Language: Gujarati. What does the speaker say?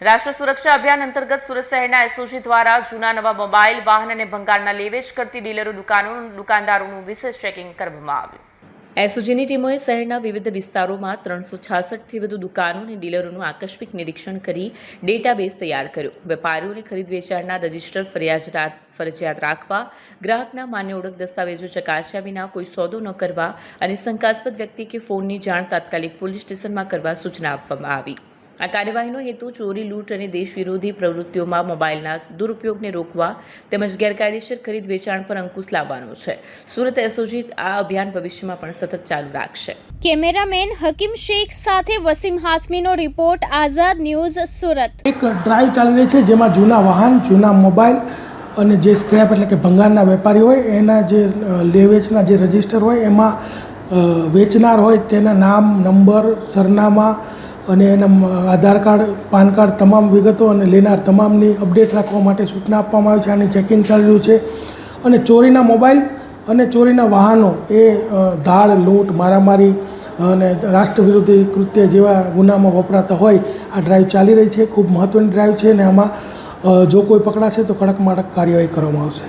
રાષ્ટ્ર સુરક્ષા અભિયાન અંતર્ગત સુરત શહેરના એસઓજી દ્વારા જૂના નવા મોબાઈલ વાહન અને ભંગારના લેવેચ કરતી ડીલરો દુકાનદારોનું વિશેષ ચેકિંગ કરવામાં આવ્યું। એસઓજીની ટીમોએ શહેરના વિવિધ વિસ્તારોમાં 366થી વધુ દુકાનો અને ડીલરોનું આકસ્મિક નિરીક્ષણ કરી ડેટાબેઝ તૈયાર કર્યો। વેપારીઓને ખરીદ વેચાણના રજિસ્ટર ફરજિયાત રાખવા, ગ્રાહકના માન્ય ઓળખ દસ્તાવેજો ચકાસ્યા વિના કોઈ સોદો ન કરવા અને શંકાસ્પદ વ્યક્તિ કે ફોનની જાણ તાત્કાલિક પોલીસ સ્ટેશનમાં કરવા સૂચના આપવામાં આવી। આ કાર્યવાહીનો હેતુ ચોરી, લૂંટ અને દેશ વિરોધી પ્રવૃત્તિઓમાં મોબાઈલના દુરુપયોગને રોકવા તેમજ ગેરકાયદેસર ખરીદ વેચાણ પર અંકુશ લાવવાનો છે। સુરત એસઓજી આ અભિયાન ભવિષ્યમાં પણ સતત ચાલુ રાખશે। કેમેરામેન હકીમ શેખ સાથે વસીમ હાસમીનો રિપોર્ટ, આઝાદ ન્યૂઝ, સુરત। એક ડ્રાઈવ ચાલી રહી છે જેમાં જૂના વાહન, જૂના મોબાઈલ અને જે સ્ક્રેપ એટલે કે ભંગારના વેપારી હોય એના જે લેવેચના જે રજિસ્ટર હોય એમાં વેચનાર હોય તેના નામ, નંબર, સરનામા અને એના આધાર કાર્ડ, પાન કાર્ડ તમામ વિગતો અને લેનાર તમામની અપડેટ રાખવા માટે સૂચના આપવામાં આવી છે। આની ચેકિંગ ચાલી રહ્યું છે અને ચોરીના મોબાઈલ અને ચોરીના વાહનો એ ધાડ, લૂંટ, મારામારી અને રાષ્ટ્ર વિરોધી કૃત્ય જેવા ગુનામાં વપરાતા હોય આ ડ્રાઈવ ચાલી રહી છે। ખૂબ મહત્ત્વની ડ્રાઈવ છે અને આમાં જો કોઈ પકડાશે તો કડકમાં કડક કાર્યવાહી કરવામાં આવશે।